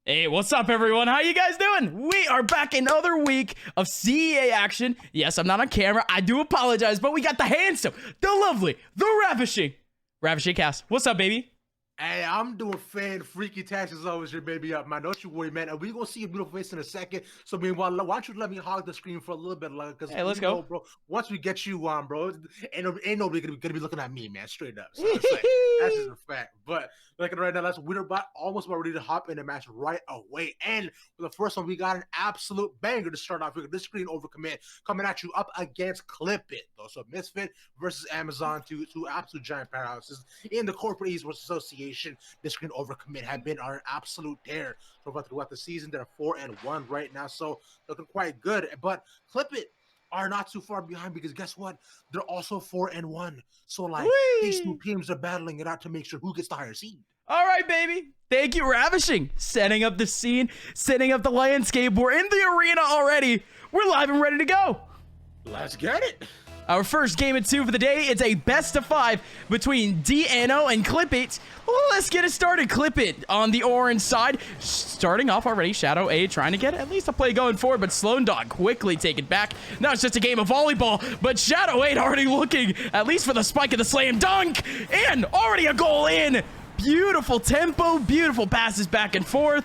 Hey, what's up, everyone? How you guys doing? We are back another week of CEA action. Yes, I'm not on camera. I do apologize, but we got the handsome, the lovely, the ravishing cast. What's up, baby? Hey, I'm doing fan freaky taxes always your baby up, man. Don't you worry, man. And we're gonna see your beautiful face in a second. So meanwhile, why don't you let me hog the screen for a little bit, like, because hey, let's go, bro. Once we get you on, bro, ain't nobody gonna be looking at me, man. Straight up. So it's like, that's just a fact. But looking right now, we're almost about ready to hop in the match right away. And for the first one, we got an absolute banger to start off with. This screen Overcommit coming at you up against Clippit, though. So Misfit versus AMZN, two absolute giant powerhouses in the corporate esports association. This screen Overcommit have been our absolute dare so far throughout the season. They're 4-1 right now, so looking quite good. But Clippit are not too far behind because guess what? They're also 4-1. So like these two teams are battling it out to make sure who gets the higher seed. All right, baby. Thank you, Ravishing. Setting up the scene, setting up the landscape. We're in the arena already. We're live and ready to go. Let's get it. Our first game at 2 for the day. It's a best of 5 between DNO and Clippit. Well, let's get it started. Clippit on the orange side. Starting off already, Shadow A trying to get at least a play going forward, but Sloan Dog quickly taken back. Now it's just a game of volleyball, but Shadow A already looking at least for the spike of the slam dunk, and already a goal in. Beautiful tempo, beautiful passes back and forth.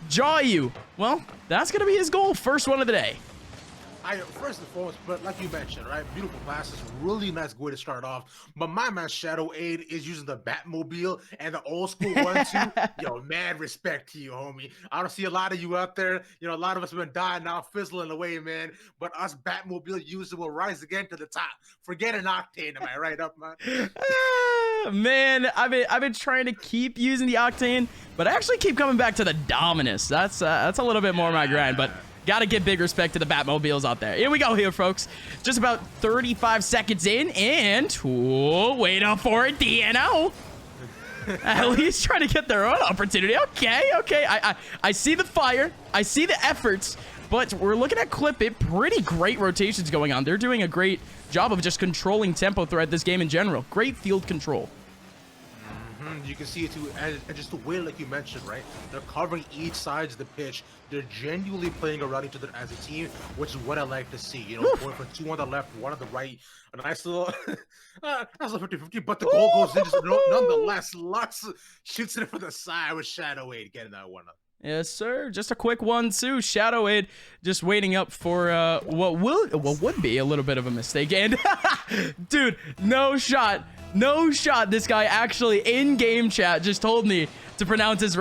Jayu, well, that's going to be his goal. First one of the day. First and foremost, but like you mentioned, right? Beautiful passes, really nice way to start off. But my man Shadow Aid is using the Batmobile and the old school 1-2. Yo, mad respect to you, homie. I don't see a lot of you out there. You know, a lot of us have been dying now, fizzling away, man. But us Batmobile users will rise again to the top. Forget an Octane, am I right up, man? Man, I've been trying to keep using the Octane, but I actually keep coming back to the Dominus. That's a little bit more my grind, but gotta give big respect to the Batmobiles out there. Here we go here, folks. Just about 35 seconds in, and wait up for it, DNO. At least trying to get their own opportunity. Okay. I see the fire. I see the efforts, but we're looking at Clippit. Pretty great rotations going on. They're doing a great job of just controlling tempo throughout this game in general. Great field control. You can see it too, and just the way, like you mentioned, right? They're covering each side of the pitch. They're genuinely playing around each other as a team, which is what I like to see. You know, going for 2 on the left, 1 on the right. A nice little, that's a 50-50, but the goal goes in. Just nonetheless, Lux shoots it for the side with Shadow Aid getting that one up. Yes, sir. Just a quick 1-2. Shadow Aid just waiting up for what would be a little bit of a mistake. And dude, no shot. No shot. This guy actually in game chat just told me to pronounce his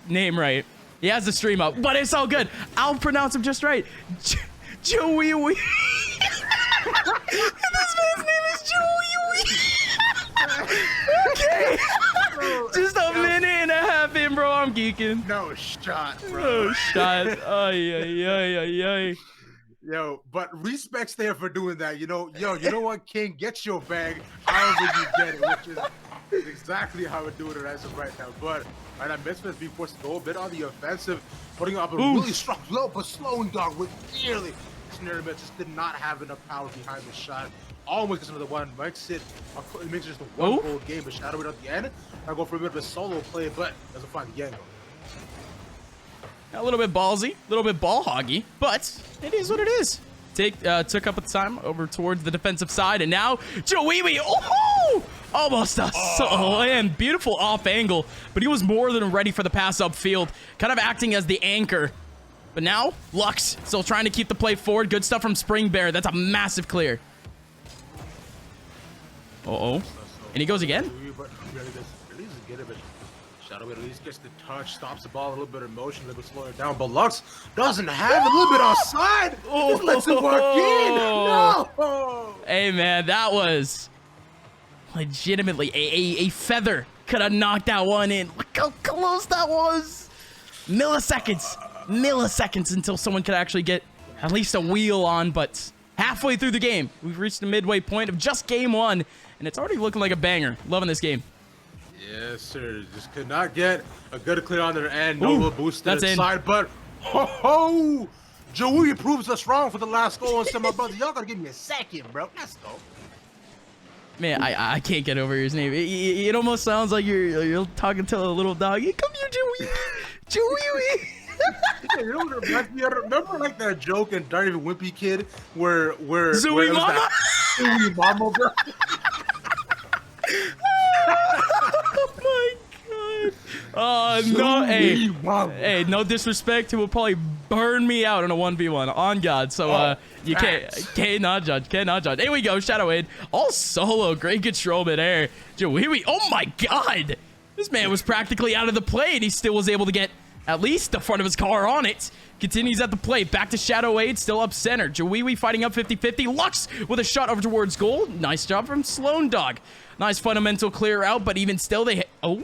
name right. He has the stream up, but it's all good. I'll pronounce him just right. Joey. This man's name is Joey. Okay. Just a minute and a half in, bro. I'm geeking. No shot, bro. No shot. Ay. Yo, but respect's there for doing that. You know what, King? Get your bag however you get it, which is exactly how we're doing it as of right now. But right now, Misfits being forced to go a bit on the offensive, putting up a really strong blow, but slowing down with nearly. Snare just did not have enough power behind the shot. Almost gets another one. Makes it just a one-goal game, but Shadow Aid at the end. I go for a bit of a solo play, but doesn't find the angle. A little bit ballsy, a little bit ball hoggy, but it is what it is. Took up the time over towards the defensive side, and now Joey, almost a slam. Beautiful off angle, but he was more than ready for the pass upfield, kind of acting as the anchor. But now Lux still trying to keep the play forward. Good stuff from Spring Bear. That's a massive clear. And he goes again. Shadow at least gets the touch, stops the ball, a little bit of motion, a little bit slower down, but Lux doesn't have a little bit offside. Just lets it work in. No. Hey man, that was legitimately a feather. Could have knocked that one in. Look how close that was. Milliseconds until someone could actually get at least a wheel on, but halfway through the game, we've reached the midway point of just game 1, and it's already looking like a banger. Loving this game. Yes, sir. Just could not get a good clear on their end. No boost to the side, but Joey proves us wrong for the last goal and said, my brother, y'all gotta give me a second, bro. Let's go. Man, I can't get over his name. It almost sounds like you're talking to a little dog. Hey, come here, Joey. Joey. You know what reminds me of? Remember like that joke in Dirty Wimpy Kid where Zooey Mama? Zooey Mama, bro. Oh my god. Oh no, hey, no disrespect. He will probably burn me out in a 1v1 on God. So you cannot judge. Here we go, Shadow Aid. All solo, great control mid-air. Joey, oh my god. This man was practically out of the play and he still was able to get at least the front of his car on it. Continues at the plate. Back to Shadow Aid, still up center. Joey fighting up 50-50. Lux with a shot over towards goal. Nice job from Sloan Dog. Nice fundamental clear out, but even still they hit. Oh,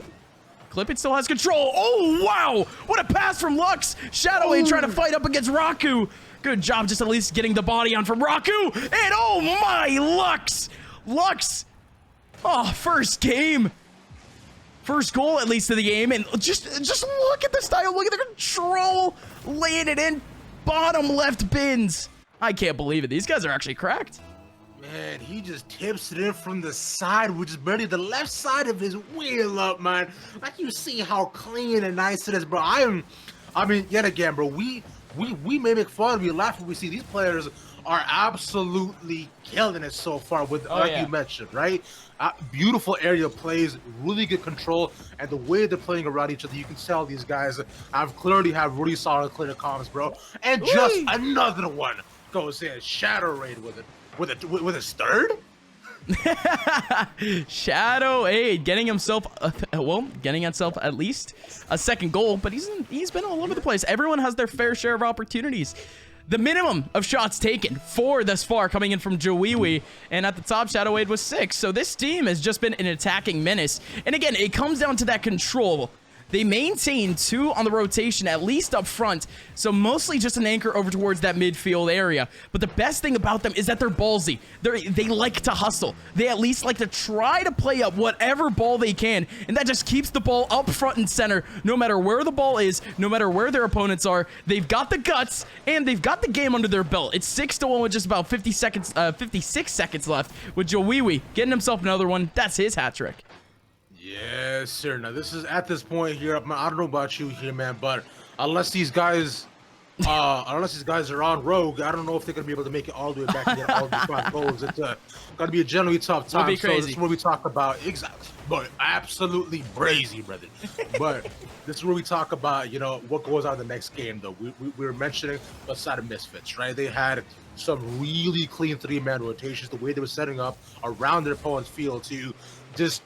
Clippit still has control. Oh, wow. What a pass from Lux. Shadow Aid trying to fight up against Raku. Good job just at least getting the body on from Raku. And oh my, Lux. Lux. Oh, first game. First goal, at least, of the game. And just look at the style. Look at the control. Laying it in bottom left bins. I can't believe it. These guys are actually cracked. Man, he just tips it in from the side, which is barely the left side of his wheel up, man. Like, you see how clean and nice it is, bro. I mean, yet again, bro, we may make fun, we laugh when we see these players are absolutely killing it so far with, you mentioned, right? Beautiful area plays, really good control, and the way they're playing around each other, you can tell these guys clearly have really solid clear comms, bro. And just another one goes in, Shadow Raid with it. With his third? Shadow Aid getting himself at least a second goal, but he's been all over the place. Everyone has their fair share of opportunities. The minimum of shots taken, 4 thus far, coming in from Joey, and at the top, Shadow Aid was 6. So this team has just been an attacking menace. And again, it comes down to that control. They maintain 2 on the rotation, at least up front, so mostly just an anchor over towards that midfield area. But the best thing about them is that they're ballsy. They like to hustle. They at least like to try to play up whatever ball they can, and that just keeps the ball up front and center, no matter where the ball is, no matter where their opponents are. They've got the guts, and they've got the game under their belt. It's 6-1 with just about 56 seconds left, with Joey getting himself another one. That's his hat trick. Yes, sir. Now, this is at this point here. I don't know about you here, man, but unless these guys are on rogue, I don't know if they're gonna be able to make it all the way back and get all these 5 goals. It's gonna be a generally tough time. It'll be crazy. So this is where we talk about exactly, but absolutely crazy, brother. But this is where we talk about, you know, what goes on in the next game. Though we were mentioning the side of Misfits, right? They had some really clean 3-man rotations. The way they were setting up around their opponent's field to just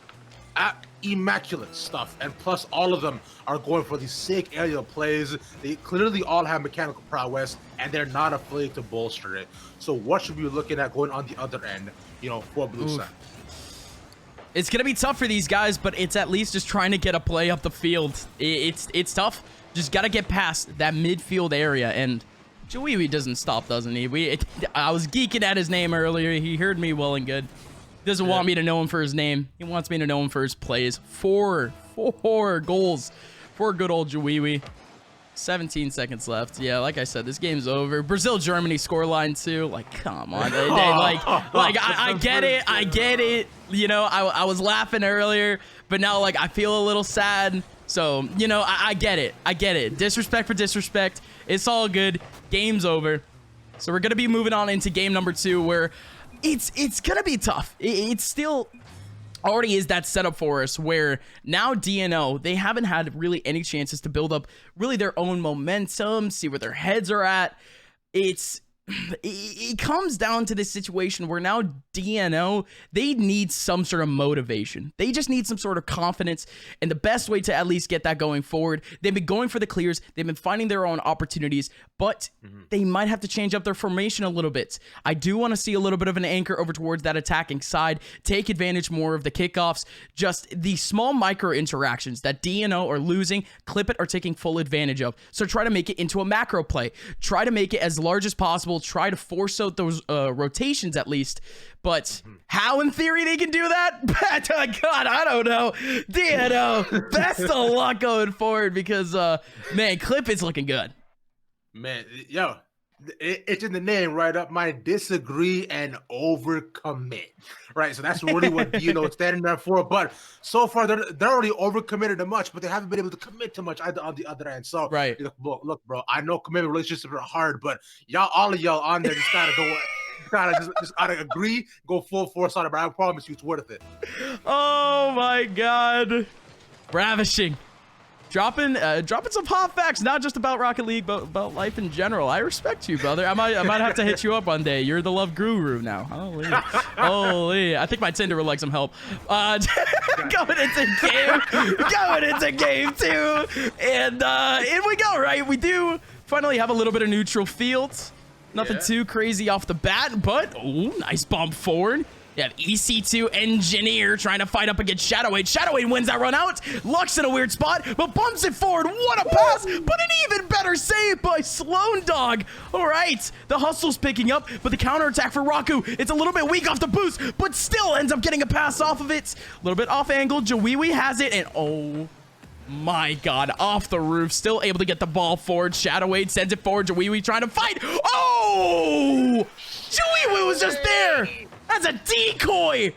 immaculate stuff, and plus all of them are going for these sick aerial plays. They clearly all have mechanical prowess, and they're not afraid to bolster it. So what should we be looking at going on the other end, you know, for Blue Side? It's gonna be tough for these guys, but it's at least just trying to get a play up the field. It's tough. Just gotta get past that midfield area, and Joey doesn't stop, doesn't he? I was geeking at his name earlier. He heard me well and good. Doesn't want me to know him for his name. He wants me to know him for his plays. 4 goals for good old Joey. 17 seconds left. Yeah, like I said, this game's over. Brazil-Germany scoreline too. Like, come on. I get it. I get it. You know, I was laughing earlier, but now, like, I feel a little sad. So, you know, I get it. I get it. Disrespect for disrespect. It's all good. Game's over. So we're going to be moving on into game number 2, where it's gonna be tough. It's still already is that setup for us, where now DNO, they haven't had really any chances to build up really their own momentum, see where their heads are at. It comes down to this situation where now DNO, they need some sort of motivation. They just need some sort of confidence, and the best way to at least get that going forward, they've been going for the clears, they've been finding their own opportunities, but they might have to change up their formation a little bit. I do want to see a little bit of an anchor over towards that attacking side, take advantage more of the kickoffs, just the small micro interactions that DNO are losing, Clippit are taking full advantage of. So try to make it into a macro play. Try to make it as large as possible. Try to force out those rotations at least. But how in theory they can do that? God, I don't know. DNO, best of luck going forward, because man, Clippit's looking good. Man, yo, It's in the name, right up my disagree and overcommit, right? So that's really what is standing there for. But so far, they're already overcommitted to much, but they haven't been able to commit to much either on the other end. So Right. look, bro, I know commitment relationships are hard, but all of y'all on there just gotta go. Just gotta agree, go full force on it, but I promise you it's worth it. Oh my God. Ravishing. Dropping some hot facts, not just about Rocket League, but about life in general. I respect you, brother. I might have to hit you up one day. You're the love guru now. Holy. Holy. I think my Tinder would like some help. Going into game 2. And in we go, right? We do finally have a little bit of neutral fields. Nothing too crazy off the bat, but nice bump forward. You have EC2 Engineer trying to fight up against Shadowade. Shadowade wins that run out. Luck's in a weird spot, but bumps it forward. What a pass, but an even better save by Sloan Dog. All right, the hustle's picking up, but the counterattack for Raku, it's a little bit weak off the boost, but still ends up getting a pass off of it. A little bit off angle. Jawiwi has it, and oh my God, off the roof, still able to get the ball forward. Shadowade sends it forward. Jawiwi trying to fight. Oh! Jawiwi was just there. That's a decoy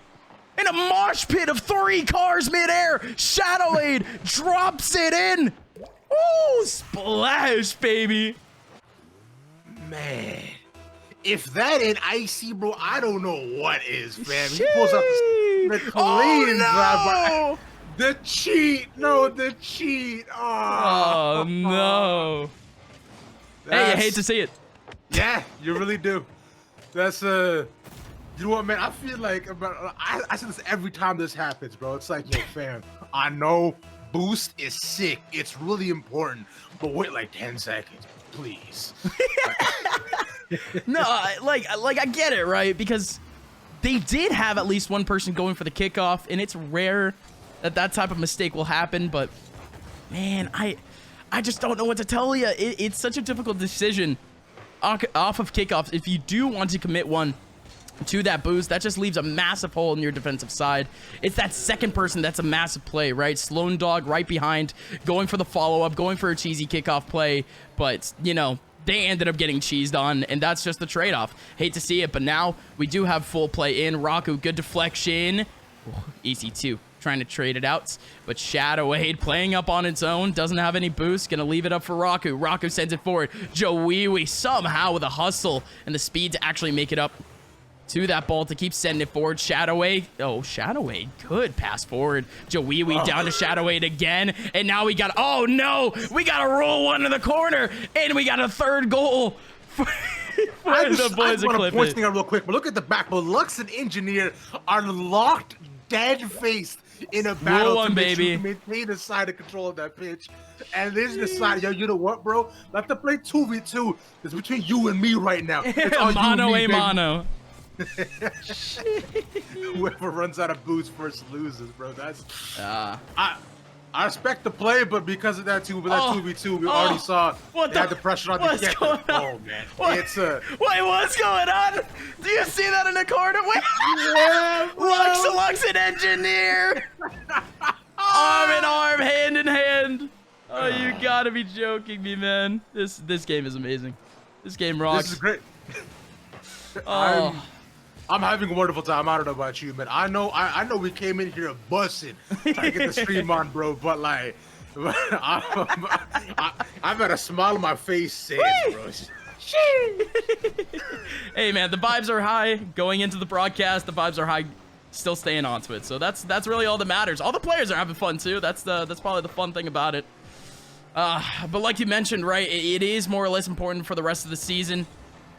in a mosh pit of 3 cars midair. Shadowade drops it in. Oh, splash, baby. Man, if that ain't icy, bro, I don't know what is, man. He pulls up the clean drive. The cheat. No, the cheat. Oh no. Hey, you hate to see it. Yeah, you really do. That's you know what, man? I feel like I say this every time this happens, bro. It's like, yo, fam, I know boost is sick. It's really important, but wait like 10 seconds, please. No, like I get it, right? Because they did have at least one person going for the kickoff, and it's rare that type of mistake will happen. But man, I just don't know what to tell you. It's such a difficult decision off of kickoffs. If you do want to commit one to that boost, that just leaves a massive hole in your defensive side. It's that second person that's a massive play, right? Sloan Dog right behind, going for the follow-up, going for a cheesy kickoff play, but, you know, they ended up getting cheesed on, and that's just the trade-off. Hate to see it, but now we do have full play in. Raku, good deflection. EC2 trying to trade it out, but Shadowade playing up on its own, doesn't have any boost, gonna leave it up for Raku. Raku sends it forward. Jawiwi somehow with a hustle and the speed to actually make it up to that ball to keep sending it forward. Shadowade. Oh, Shadowade. Good pass forward. Jawiwi down to Shadowade again. And now we got... Oh, no. We got to roll one in the corner. And we got a third goal for the boys of Clippit. Point thing out real quick, but look at the back. But Lux and Engineer are locked, dead-faced in a battle to maintain the side of control of that pitch. And this is the side, yo, you know what, bro? Let them play 2v2. It's between you and me right now. It's all mono you and me, a mono. Whoever runs out of boost first loses, bro. That's I respect the play, but because of that 2v2, we already saw they had the pressure on the get. Oh man, it's wait, what's going on? Do you see that in the corner? Wait, yeah, Lux and Engineer, arm in arm, hand in hand. Oh, you gotta be joking me, man. This game is amazing. This game rocks. This is great. Oh. I'm having a wonderful time. I don't know about you, man. I know we came in here busting, trying to get the stream on, bro. But like, I've got a smile on my face saying, bro. Hey, man, the vibes are high going into the broadcast. The vibes are high, still staying onto it. So that's really all that matters. All the players are having fun too. That's probably the fun thing about it. But like you mentioned, right, it is more or less important for the rest of the season.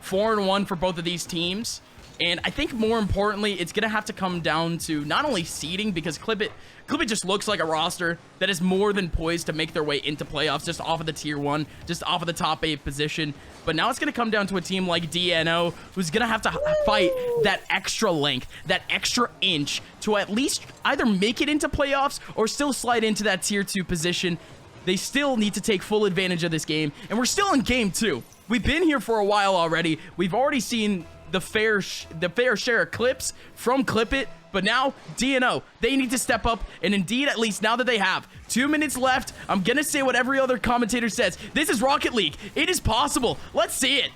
4-1 for both of these teams. And I think more importantly, it's going to have to come down to not only seeding, because Clippit just looks like a roster that is more than poised to make their way into playoffs just off of the tier 1, just off of the top 8 position. But now it's going to come down to a team like DNO, who's going to have to fight that extra length, that extra inch to at least either make it into playoffs or still slide into that tier 2 position. They still need to take full advantage of this game, and we're still in game 2. We've been here for a while already. We've already seen the fair share of clips from Clippit, but now DNO, they need to step up, and indeed, at least now that they have 2 minutes left, I'm gonna say what every other commentator says. This is Rocket League. It is possible. Let's see it.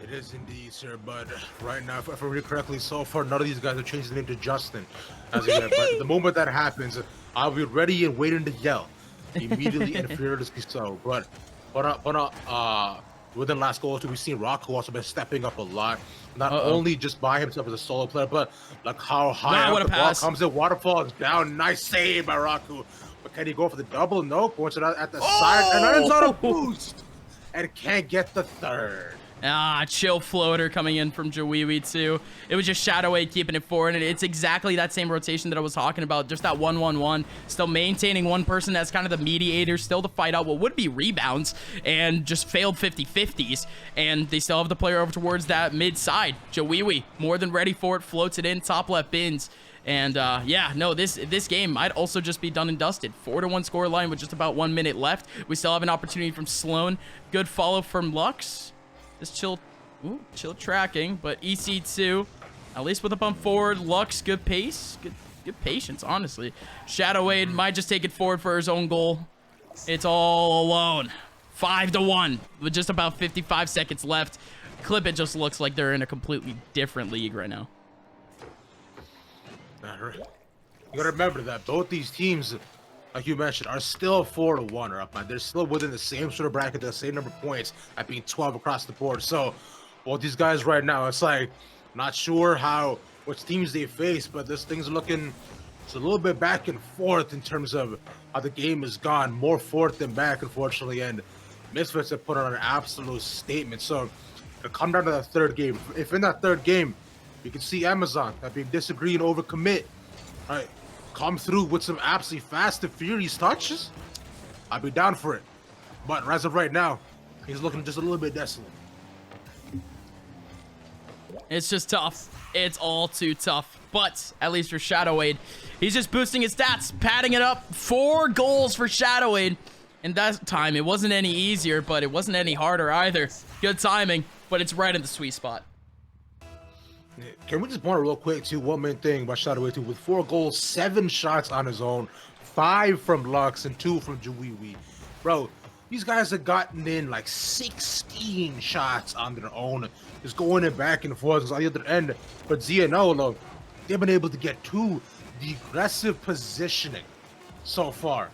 It is indeed, sir. But right now, if I read correctly, so far none of these guys have changed the name to Justin as of yet. But the moment that happens, I'll be ready and waiting to yell immediately and fearlessly so. But within last goal, we've seen Rocco also been stepping up a lot. Not only just by himself as a solo player, but like how high up the ball comes in, waterfall is down. Nice save by Rocco. But can he go for the double? No, points it out at the side, and then it's on a boost, and can't get the third. Chill floater coming in from Jawiwi too. It was just Shadow 8 keeping it forward, and it's exactly that same rotation that I was talking about. Just that 1-1-1, still maintaining one person as kind of the mediator, still to fight out what would be rebounds, and just failed 50-50s. And they still have the player over towards that mid side. Jawiwi, more than ready for it, floats it in, top left bins. And yeah, no, this game might also just be done and dusted. 4-1 score line with just about 1 minute left. We still have an opportunity from Sloan. Good follow from Lux. Just chill tracking, but EC2, at least with a bump forward. Lux, good pace, good patience, honestly. Shadow Wade might just take it forward for his own goal. It's all alone. 5-1 with just about 55 seconds left. Clippit just looks like they're in a completely different league right now. You gotta remember that both these teams, like you mentioned, are still 4-1 or up, man. They're still within the same sort of bracket, the same number of points at being 12 across the board. So, well, these guys right now, it's like, not sure which teams they face, but this thing's looking, it's a little bit back and forth in terms of how the game has gone, more forth than back, unfortunately, and Misfits have put on an absolute statement. So, it'll come down to that third game. If in that third game, you can see Amazon that being disagreeing over commit, all right, come through with some absolutely fast and furious touches, I'd be down for it. But as of right now, he's looking just a little bit desolate. It's just tough. It's all too tough. But at least for Shadow Wade, he's just boosting his stats, padding it up. 4 goals for Shadow Wade. And that time, it wasn't any easier, but it wasn't any harder either. Good timing, but it's right in the sweet spot. Can we just point out real quick to one main thing about Shadow Wade too? With 4 goals, 7 shots on his own, 5 from Lux and 2 from Jawiwi. Bro, these guys have gotten in like 16 shots on their own, just going in back and forth on the other end. But Zianolo, they've been able to get to the aggressive positioning so far,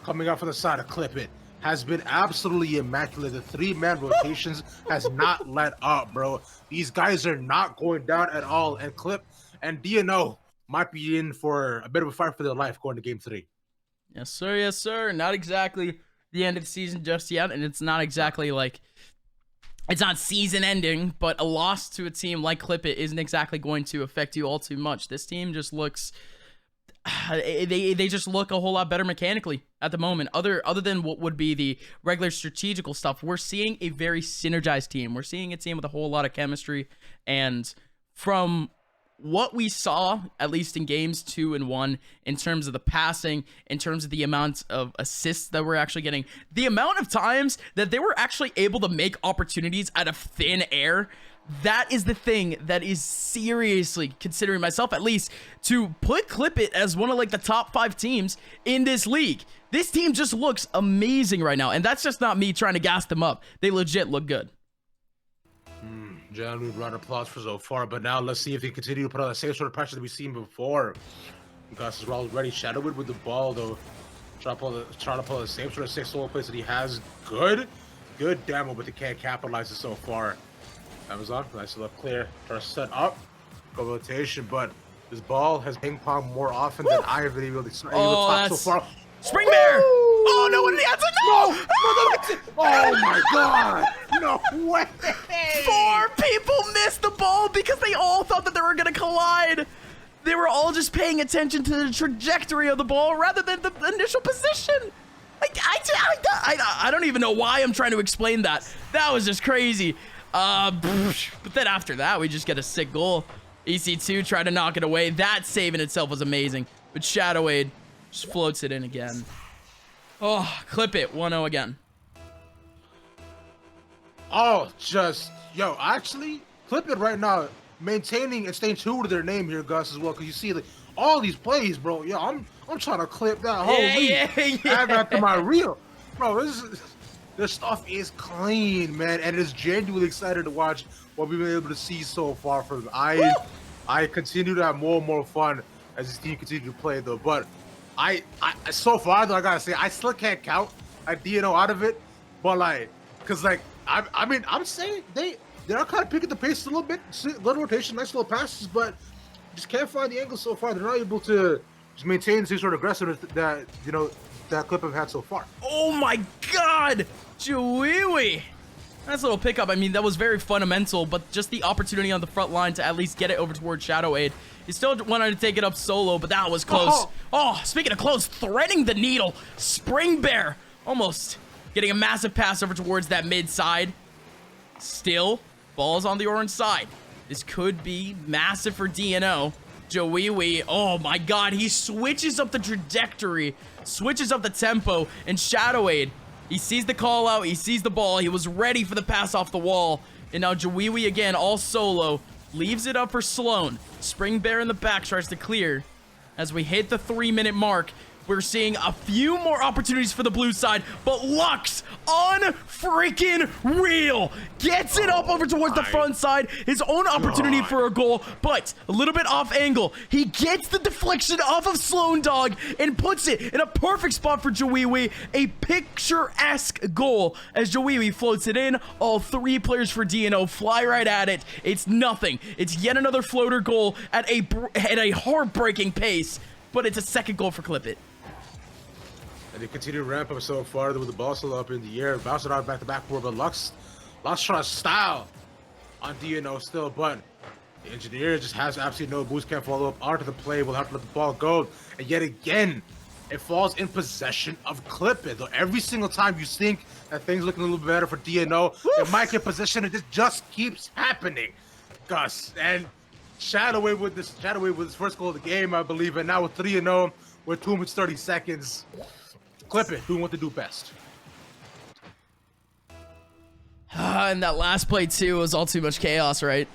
coming out from the side of Clippit, has been absolutely immaculate. The 3-man rotations has not let up, bro. These guys are not going down at all. And Clip and DNO might be in for a bit of a fight for their life going to game 3. Yes, sir. Yes, sir. Not exactly the end of the season just yet. And it's not exactly like, it's not season ending, but a loss to a team like Clippit isn't exactly going to affect you all too much. This team just looks, they just look a whole lot better mechanically at the moment. Other than what would be the regular strategical stuff, we're seeing a very synergized team. We're seeing a team with a whole lot of chemistry, and from what we saw, at least in games 2 and 1, in terms of the passing, in terms of the amount of assists that we're actually getting, the amount of times that they were actually able to make opportunities out of thin air, that is the thing that is seriously considering myself, at least, to put Clippit as one of like the top 5 teams in this league. This team just looks amazing right now, and that's just not me trying to gas them up. They legit look good. Generally, round of applause for so far, but now let's see if they continue to put on the same sort of pressure that we've seen before. Gus is already Shadowwood with the ball, though. Trying to pull the same sort of 6 solo plays that he has. Good demo, but they can't capitalize it so far. Amazon, nice little clear. Try to set up. Go rotation, but this ball has ping pong more often than I have been able to so far. Spring Bear! Oh, no one answered. No! Oh my god! No way! 4 people missed the ball because they all thought that they were going to collide. They were all just paying attention to the trajectory of the ball rather than the initial position. I don't even know why I'm trying to explain that. That was just crazy. But then after that, we just get a sick goal. EC2 tried to knock it away. That save in itself was amazing. But Shadow Aid just floats it in again. Oh, clip it. 1-0 again. Oh, actually, clip it right now. Maintaining and staying true to their name here, Gus, as well. Because you see, like, all these plays, bro. I'm trying to clip that whole league. Add that to my reel. Bro, Their stuff is clean, man, and it's genuinely excited to watch what we've been able to see so far from them. I continue to have more and more fun as this team continues to play, though. But I so far, though, I gotta say, I still can't count DNO out of it. But like, cause like, I mean, I'm saying they're kind of picking the pace a little bit, good rotation, nice little passes, but just can't find the angle so far. They're not able to just maintain the same sort of aggressiveness that that Clip have had so far. Oh my God, Jawiwi. Nice little pickup. I mean, that was very fundamental, but just the opportunity on the front line to at least get it over towards Shadowade. He still wanted to take it up solo, but that was close. Oh, speaking of close, threading the needle. Spring Bear almost getting a massive pass over towards that mid side. Still, ball's on the orange side. This could be massive for DNO. Jawiwi, oh my God, he switches up the trajectory, switches up the tempo, and Shadowade, he sees the call out, he sees the ball, he was ready for the pass off the wall, and now Jawiwi again, all solo, leaves it up for Sloan. Spring Bear in the back tries to clear. As we hit the 3-minute mark, we're seeing a few more opportunities for the blue side, but Lux, unfreaking real, gets it up over towards the front side, his own opportunity for a goal, but a little bit off angle. He gets the deflection off of Sloan Dog and puts it in a perfect spot for Jawiwi, a picturesque goal as Jawiwi floats it in. All 3 players for DNO fly right at it. It's nothing. It's yet another floater goal at a heartbreaking pace, but it's a second goal for Clippit. And they continue to ramp up so far with the ball still up in the air, bouncing out back to backboard, but Lux trying to style on DNO still, but the engineer just has absolutely no boost, can't follow up onto the play, will have to let the ball go, and yet again, it falls in possession of Clippit. Though every single time you think that things looking a little bit better for DNO, it might get possession, and this just keeps happening. Gus, and Shadowway with his first goal of the game, I believe, and now with 3-0, with 2 minutes 30 seconds. Clippit doing what they do best. And that last play too was all too much chaos, right?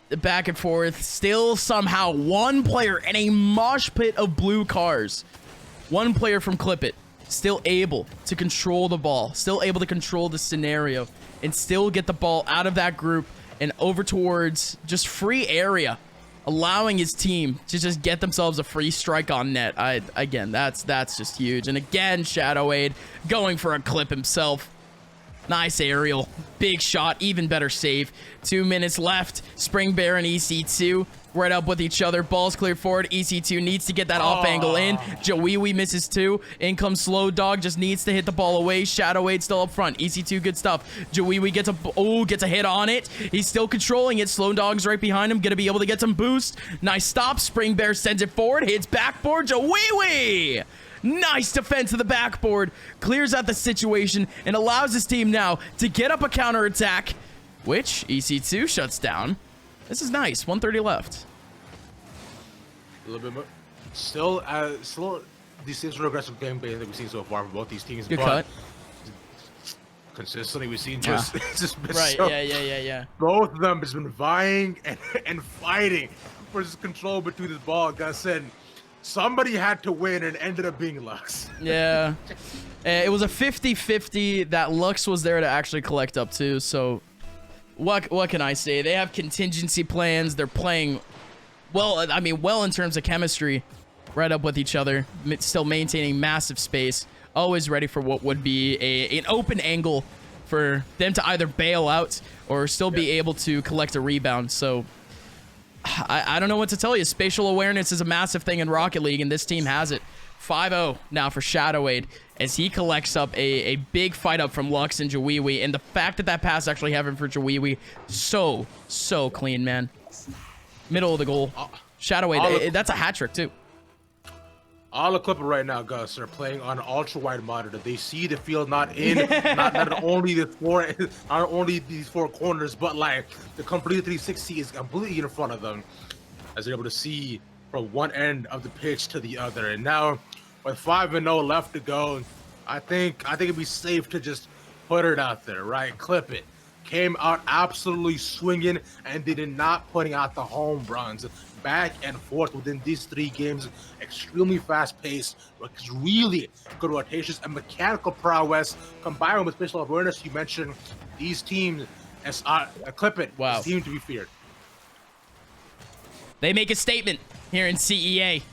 The back and forth, still somehow one player in a mosh pit of blue cars. One player from Clippit still able to control the ball, still able to control the scenario, and still get the ball out of that group and over towards just free area, allowing his team to just get themselves a free strike on net. Again, that's just huge. And again, Shadowade going for a clip himself. Nice aerial, big shot, even better save. 2 minutes left. Spring Bear and EC2 right up with each other. Ball's cleared forward. EC2 needs to get that off angle in. Jawiwi misses 2. In comes Slow Dog, just needs to hit the ball away. Shadowade still up front. EC2, good stuff. Jawiwi gets a hit on it. He's still controlling it. Slow Dog's right behind him, gonna be able to get some boost. Nice stop. Spring Bear sends it forward, hits backboard. Jawiwi! Nice defense of the backboard, clears out the situation, and allows his team now to get up a counterattack, which EC2 shuts down. This is nice. 130 left. A little bit more. Still these same sort of aggressive gameplay that we've seen so far from both these teams. Good cut. Consistently, we've seen just right. So, yeah. both of them has been vying and fighting for this control between this ball. Gus said somebody had to win, and it ended up being Lux. Yeah. It was a 50-50 that Lux was there to actually collect up to. So what can I say? They have contingency plans. They're playing well, I mean, well in terms of chemistry, right up with each other, still maintaining massive space, always ready for what would be an open angle for them to either bail out or still be able to collect a rebound. So I don't know what to tell you. Spatial awareness is a massive thing in Rocket League, and this team has it. 5-0 now for Shadowade as he collects up a big fight up from Lux and Jawiwi. And the fact that that pass actually happened for Jawiwi, so clean, man. Middle of the goal. Shadowade, that's a hat trick, too. All the Clippit right now, Gus, are playing on an ultra-wide monitor. They see the field not only these 4 corners, but like the complete 360 is completely in front of them, as they're able to see from one end of the pitch to the other. And now, with 5-0 left to go, I think it'd be safe to just put it out there, right? Clippit came out absolutely swinging, and they did not putting out the home runs. back and forth within these 3 games. Extremely fast-paced, really good rotations and mechanical prowess combined with spatial awareness. You mentioned these teams as Clippit, wow, is a team to be feared. They make a statement here in CEA,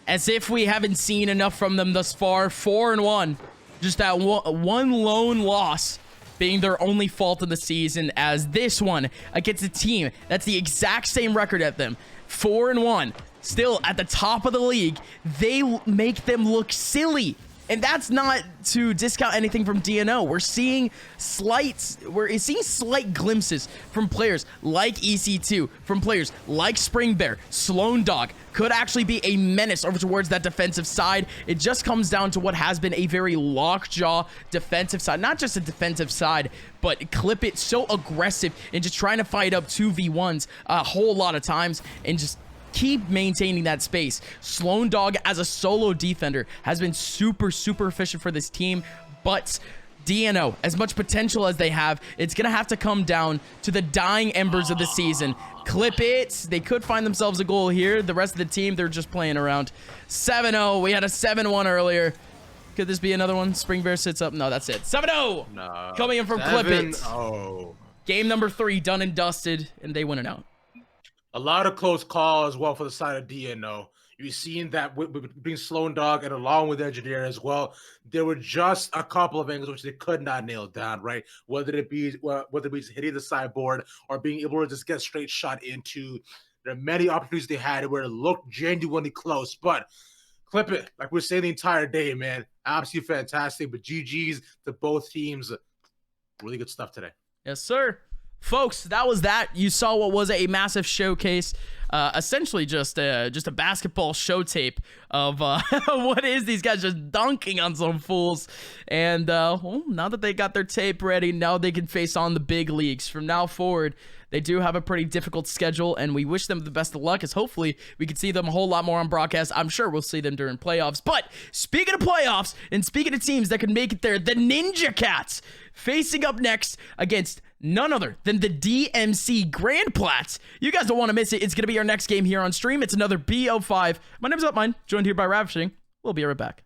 as if we haven't seen enough from them thus far. 4-1, just that one lone loss being their only fault in the season, as this one against a team that's the exact same record at them, 4-1, still at the top of the league. They make them look silly. And that's not to discount anything from DNO. We're seeing slight glimpses from players like EC2, from players like Spring Bear, Sloan Dog, could actually be a menace over towards that defensive side. It just comes down to what has been a very lockjaw defensive side. Not just a defensive side, but Clippit so aggressive in just trying to fight up 2v1s a whole lot of times and just keep maintaining that space. Sloan Dog as a solo defender has been super efficient for this team, but DNO, as much potential as they have, it's gonna have to come down to the dying embers of the season. Clippit, they could find themselves a goal here. The rest of the team, they're just playing around. 7-0, we had a 7-1 earlier. Could this be another one? Spring Bear sits up. No, that's it. 7-0 no, coming in from Clippit. 7-0. Game number 3 done and dusted, and they win it out. A lot of close calls as well for the side of DNO. You've seen that between Sloan Dog and along with Engineer as well. There were just a couple of angles which they could not nail down, right? Whether it be hitting the sideboard or being able to just get straight shot into. There are many opportunities they had where it looked genuinely close, but Clippit, like we're saying the entire day, man, absolutely fantastic. But GG's to both teams. Really good stuff today. Yes, sir. Folks, that was that. You saw what was a massive showcase, essentially just a basketball show tape of what is these guys just dunking on some fools. And well, now that they got their tape ready, now they can face on the big leagues. From now forward, they do have a pretty difficult schedule, and we wish them the best of luck, as hopefully we can see them a whole lot more on broadcast. I'm sure we'll see them during playoffs. But speaking of playoffs, and speaking of teams that can make it there, the Ninja Cats facing up next against none other than the DMC Grand Plats. You guys don't want to miss it. It's going to be our next game here on stream. It's another BO5. My name's Upmine, joined here by Ravishing. We'll be right back.